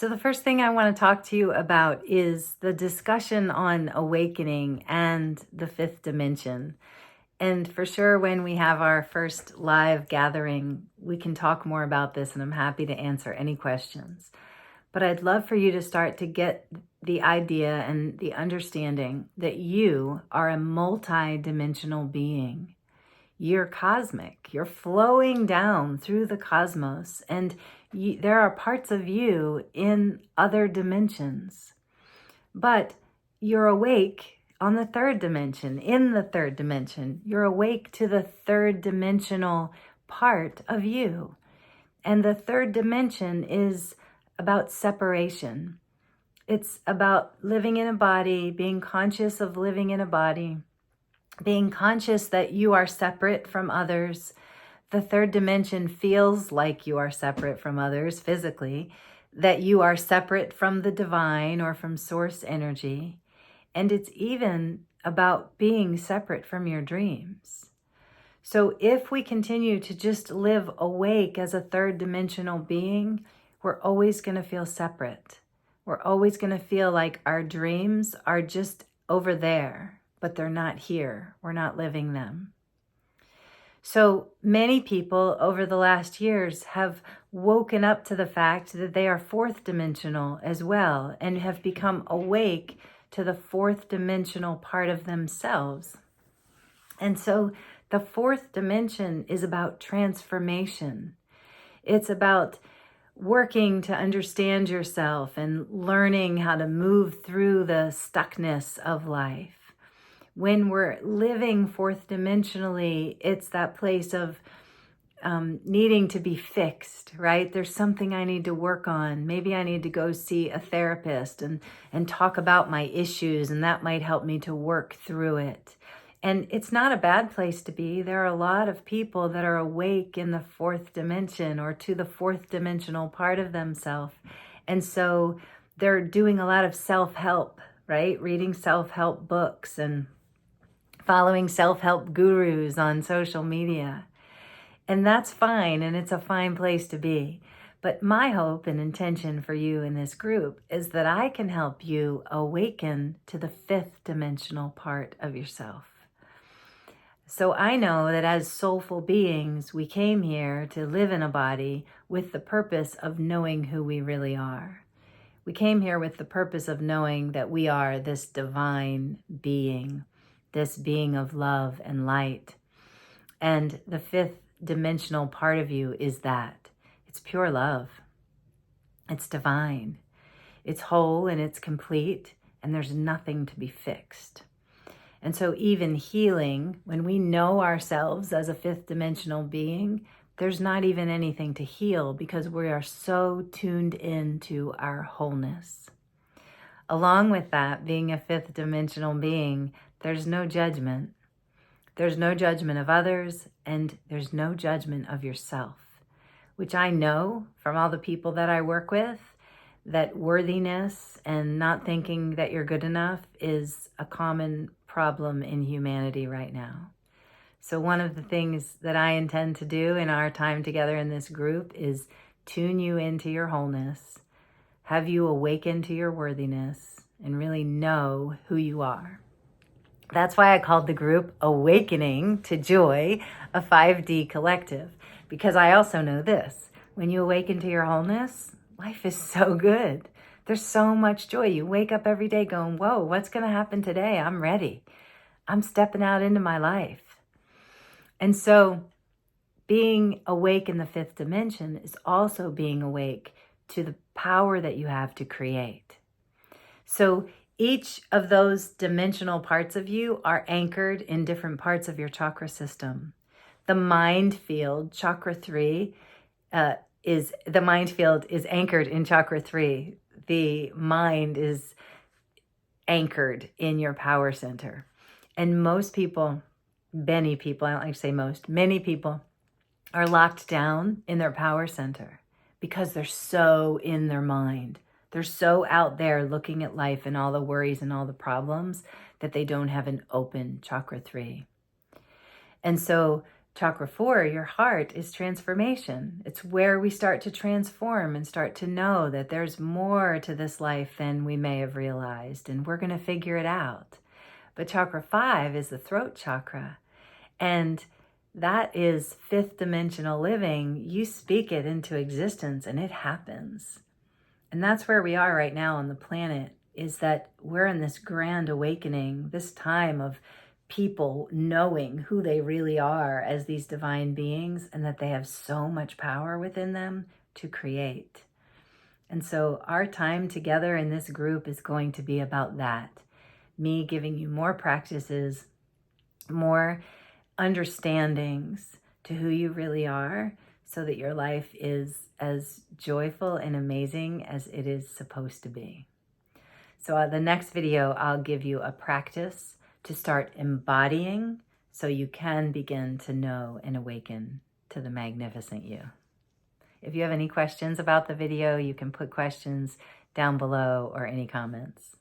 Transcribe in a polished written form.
So, the first thing I want to talk to you about is the discussion on awakening and the fifth dimension. And for sure, when we have our first live gathering, we can talk more about this, and I'm happy to answer any questions. But I'd love for you to start to get the idea and the understanding that you are a multi-dimensional being. You're cosmic. You're flowing down through the cosmos, and there are parts of you in other dimensions. But you're awake on the third dimension, in the third dimension. You're awake to the third dimensional part of you. And the third dimension is about separation. It's about living in a body, being conscious of living in a body, being conscious that you are separate from others. The third dimension feels like you are separate from others physically, that you are separate from the divine or from source energy. And it's even about being separate from your dreams. So if we continue to just live awake as a third dimensional being, we're always going to feel separate. We're always going to feel like our dreams are just over there, but they're not here. We're not living them. So many people over the last years have woken up to the fact that they are fourth dimensional as well, and have become awake to the fourth dimensional part of themselves. And so the fourth dimension is about transformation. It's about working to understand yourself and learning how to move through the stuckness of life. When we're living fourth dimensionally, it's that place of needing to be fixed, right? There's something I need to work on. Maybe I need to go see a therapist and talk about my issues, and that might help me to work through it. And it's not a bad place to be. There are a lot of people that are awake in the fourth dimension or to the fourth dimensional part of themselves. And so they're doing a lot of self-help, right? Reading self-help books and following self-help gurus on social media. And that's fine, and it's a fine place to be. But my hope and intention for you in this group is that I can help you awaken to the fifth dimensional part of yourself. So I know that as soulful beings, we came here to live in a body with the purpose of knowing who we really are. We came here with the purpose of knowing that we are this divine being, this being of love and light. And the fifth dimensional part of you is that. It's pure love. It's divine. It's whole and it's complete, and there's nothing to be fixed. And so even healing, when we know ourselves as a fifth dimensional being, there's not even anything to heal because we are so tuned into our wholeness. Along with that, being a fifth dimensional being, there's no judgment. There's no judgment of others, and there's no judgment of yourself, which I know from all the people that I work with, that worthiness and not thinking that you're good enough is a common problem in humanity right now. So one of the things that I intend to do in our time together in this group is tune you into your wholeness, have you awaken to your worthiness, and really know who you are. That's why I called the group Awakening to Joy, a 5D collective, because I also know this. When you awaken to your wholeness, life is so good. There's so much joy. You wake up every day going, whoa, what's going to happen today? I'm ready. I'm stepping out into my life. And so being awake in the fifth dimension is also being awake to the power that you have to create. So each of those dimensional parts of you are anchored in different parts of your chakra system. The mind field, chakra 3, the mind field is anchored in chakra 3. The mind is anchored in your power center. And most people, many people, I don't like to say most, many people are locked down in their power center because they're so in their mind. They're so out there looking at life and all the worries and all the problems that they don't have an open chakra 3. And so Chakra 4, your heart, is transformation. It's where we start to transform and start to know that there's more to this life than we may have realized, and we're going to figure it out. But chakra 5 is the throat chakra, and that is fifth dimensional living. You speak it into existence and it happens. And that's where we are right now on the planet, is that we're in this grand awakening, this time of people knowing who they really are as these divine beings, and that they have so much power within them to create. And so our time together in this group is going to be about that. Me giving you more practices, more understandings to who you really are, so that your life is as joyful and amazing as it is supposed to be. So the next video, I'll give you a practice to start embodying so you can begin to know and awaken to the magnificent you. If you have any questions about the video, you can put questions down below or any comments.